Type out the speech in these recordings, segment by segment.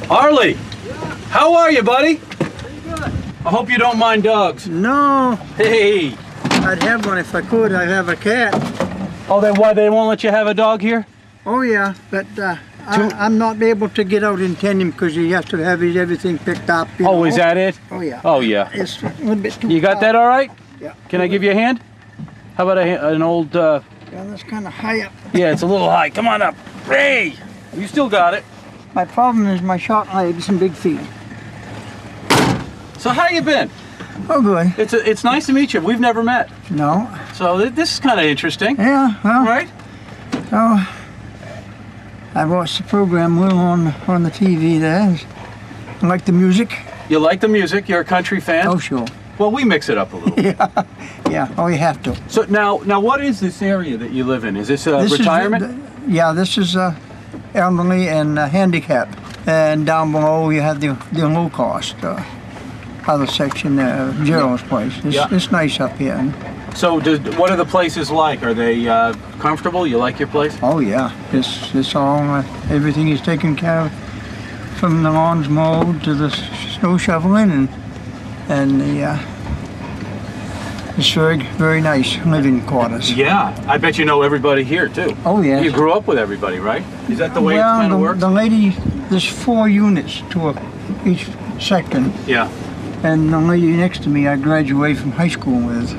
Harley, how are you, buddy? Pretty good. I hope you don't mind dogs. No, Hey. I'd have one if I could. I'd have a cat. Oh, then why they won't let you have a dog here? Oh yeah, but I'm not able to get out and tend him because he has to have everything picked up. You know? Is that it? Oh yeah. Oh yeah. It's a little bit too You got far. that all right? Yeah. Can I give you a hand? How about an old, Yeah, that's kind of high up. yeah, it's a little high. Come on up. Hey, you still got it. My problem is my short legs and big feet. So how you been? Oh good. It's nice to meet you. We've never met. No. So this is kind of interesting. Yeah, well. Right? Oh, I watched the program a little on the TV there. I like the music. You like the music? You're a country fan? Oh sure. Well, we mix it up a little. Yeah. Yeah. Oh, you have to. So now what is this area that you live in? Is this retirement? Yeah, this is elderly and handicap. And down below you have the low cost other section there, Gerald's place. It's nice up here. So what are the places like? Are they comfortable? You like your place? Oh yeah, it's all everything is taken care of, from the lawns mowed to the snow shoveling, and it's very nice living quarters. Yeah, I bet you know everybody here too. Oh yeah. You grew up with everybody, right? Is that the way it kind of works? The lady, there's 4 units to each section. Yeah. And the lady next to me I graduated from high school with.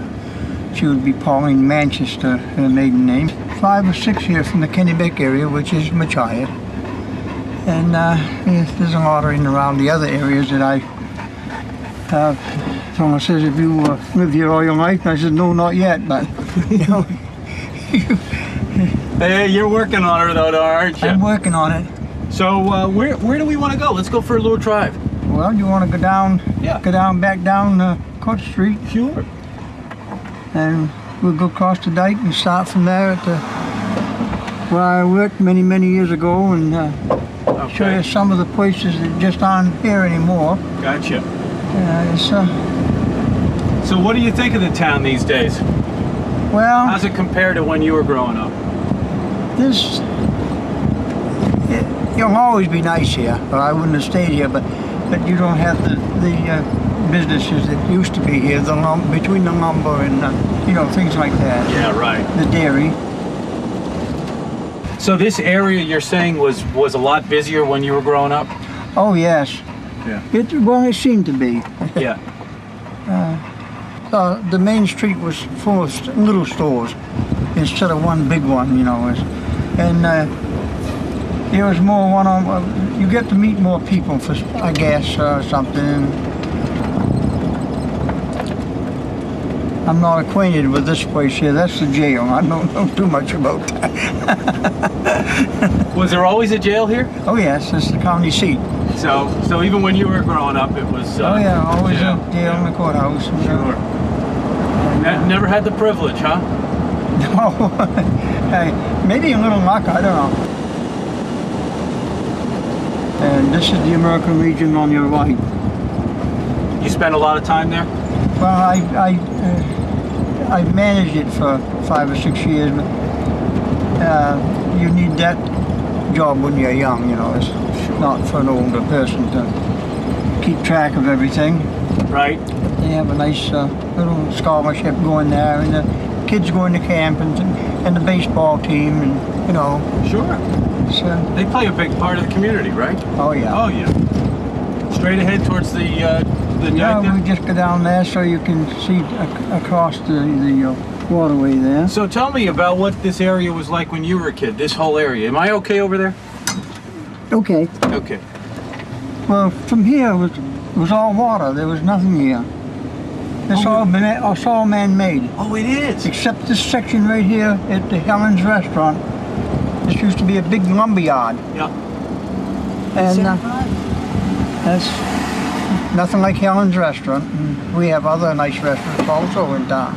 She would be Pauline Manchester, her maiden name. 5 or 6 here from the Kennebec area, which is much higher. And there's a lot in around the other areas that I someone says, if you live here all your life, and I said, no, not yet, but you know. Hey, you're working on it though, aren't you? I'm working on it. So where do we want to go? Let's go for a little drive. Well, you want to go down? Yeah. Go back down Court Street. Sure. And we'll go across the dike and start from there at where I worked many years ago, and show you some of the places that just aren't here anymore. Gotcha. So what do you think of the town these days? Well, how's it compare to when you were growing up? It'll always be nice here, or I wouldn't have stayed here, but you don't have the businesses that used to be here, between the lumber and things like that. Yeah, right. The dairy. So this area you're saying was a lot busier when you were growing up? Oh yes. Yeah. It seemed to be. Yeah. The main street was full of little stores instead of one big one, and there was more one-on-one. You get to meet more people, for I guess, or something. I'm not acquainted with this place here. That's the jail. I don't know too much about that. Was there always a jail here? Oh yes, it's the county seat. So even when you were growing up, it was. Oh yeah, always a jail in the courthouse. Sure. Never had the privilege, huh? No. Hey, maybe a little luck. I don't know. And this is the American Legion on your right. You spent a lot of time there? Well, I managed it for 5 or 6 years, but you need that job when you're young, It's not for an older person to keep track of everything. Right. They have a nice little scholarship going there, and the kids going to camp, and the baseball team, and Sure. So, they play a big part of the community, right? Oh yeah. Oh yeah. Straight ahead towards the yeah, dike. we just go down there so you can see across the waterway there. So tell me about what this area was like when you were a kid. This whole area. Am I okay over there? Okay. Okay. Well, from here it was all water. There was nothing here. It's all man-made. Oh, it is. Except this section right here at the Helen's restaurant. This used to be a big lumber yard. Yeah. And that's nothing like Helen's restaurant. And we have other nice restaurants also in town.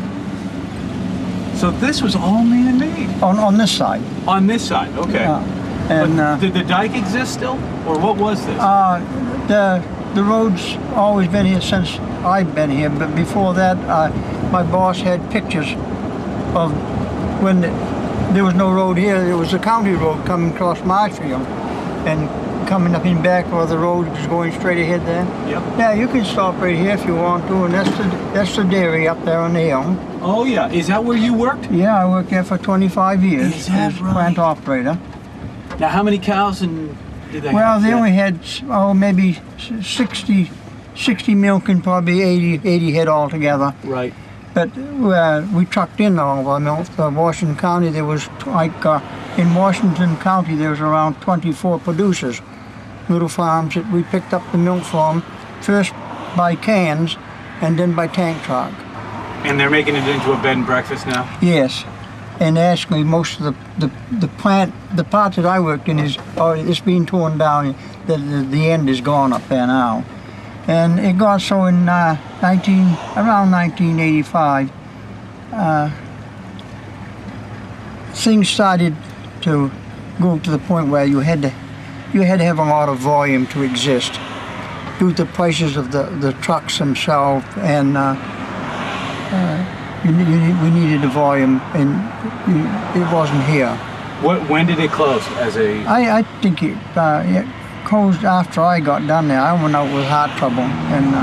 So this was all man-made? On this side. On this side, okay. Yeah. And Did the dike exist still, or what was this? the road's always been here since I've been here, but before that, my boss had pictures of when there was no road here. There was a county road coming across Marshfield and coming up in back where the road was going straight ahead there. Yep. Yeah, you can stop right here if you want to, and that's the dairy up there on the hill. Oh yeah, is that where you worked? Yeah, I worked there for 25 years Is that as right? plant operator. Now, how many cows and did they Well, have? they only had, maybe 60 milk and probably 80 head altogether. Right. But we trucked in all of our milk. Washington County, there was in Washington County there was around 24 producers, little farms that we picked up the milk from, first by cans and then by tank truck. And they're making it into a bed and breakfast now? Yes, and actually most of the plant, the part that I worked in is already, it's being torn down. The end is gone up there now. And it got so in around 1985, things started to go to the point where you had to have a lot of volume to exist, due to the prices of the trucks themselves, and we needed the volume, and it wasn't here. When did it close? I think it closed after I got done there. I went out with heart trouble, and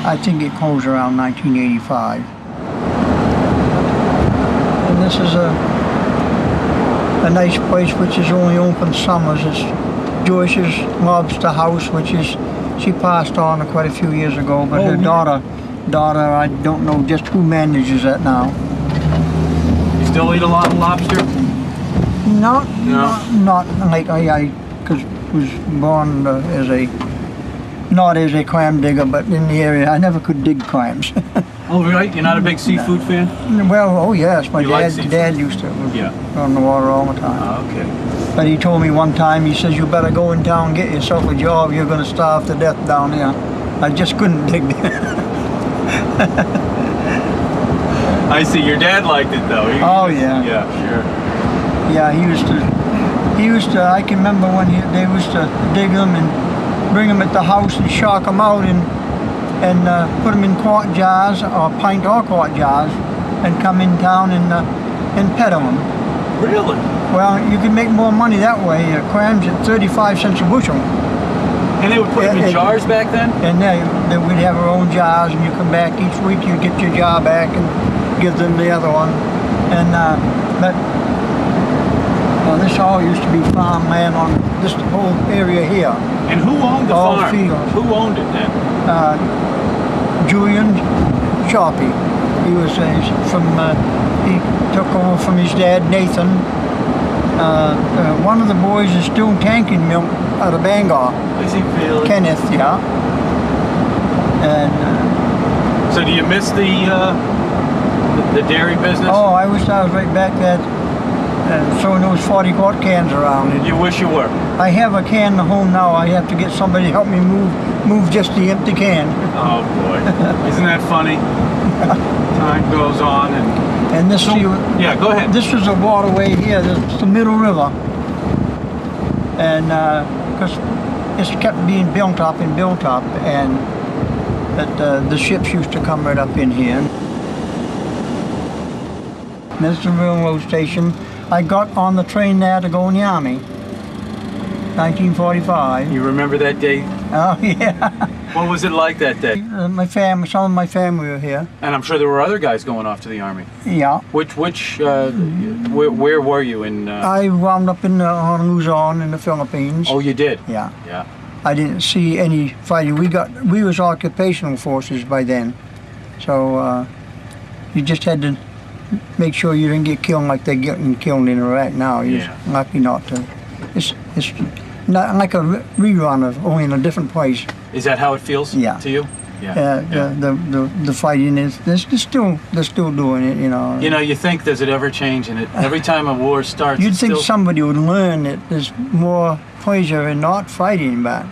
I think it closed around 1985. And this is a nice place which is only open summers. It's Joyce's Lobster House, which is, she passed on quite a few years ago, but her daughter, I don't know just who manages that now. You still eat a lot of lobster? Not like I was born not as a clam digger, but in the area I never could dig clams. Oh right, you're not a big seafood fan? Well, oh yes, my dad used to on the water all the time. Oh, okay. But he told me one time, he says, you better go in town and get yourself a job, you're going to starve to death down here. I just couldn't dig there. I see, your dad liked it though. Oh yeah. Yeah, sure. Yeah, he used to, I can remember when they used to dig them and bring them at the house and shock them out and put them in quart jars, or pint or quart jars, and come in town and peddle them. Really? Well, you can make more money that way. Clams at 35 cents a bushel. And they would put them in jars back then? And then we'd have our own jars, and you come back each week, you get your jar back and give them the other one. And this all used to be farmland on this whole area here. And who owned the all farm? Fields. Who owned it then? Julian Sharpie. He was he took over from his dad Nathan. One of the boys is still tanking milk out of Bangor. Is he really? Kenneth, yeah. And so do you miss the dairy business? oh, I wish I was right back there throwing those 40-quart cans around. You wish you were. I have a can at home now. I have to get somebody to help me move just the empty can. Oh boy, isn't that funny? Time goes on and this. Yeah, go ahead. This is a waterway here. It's the Middle River, and because it's kept being built up, and that the ships used to come right up in here. And this is the railroad station. I got on the train there to go in the Army. 1945. You remember that day? Oh yeah. What was it like that day? Some of my family were here. And I'm sure there were other guys going off to the Army. Yeah. Where were you in? I wound up on Luzon in the Philippines. Oh, you did? Yeah. Yeah. I didn't see any fighting. We was occupational forces by then, so you just had to make sure you didn't get killed like they're getting killed in Iraq now. You're lucky not to. It's not like a rerun of, only in a different place. Is that how it feels to you? Yeah. The fighting is they're still doing it, you know. You know, you think does it ever change? And every time a war starts, you'd think somebody would learn that there's more pleasure in not fighting, but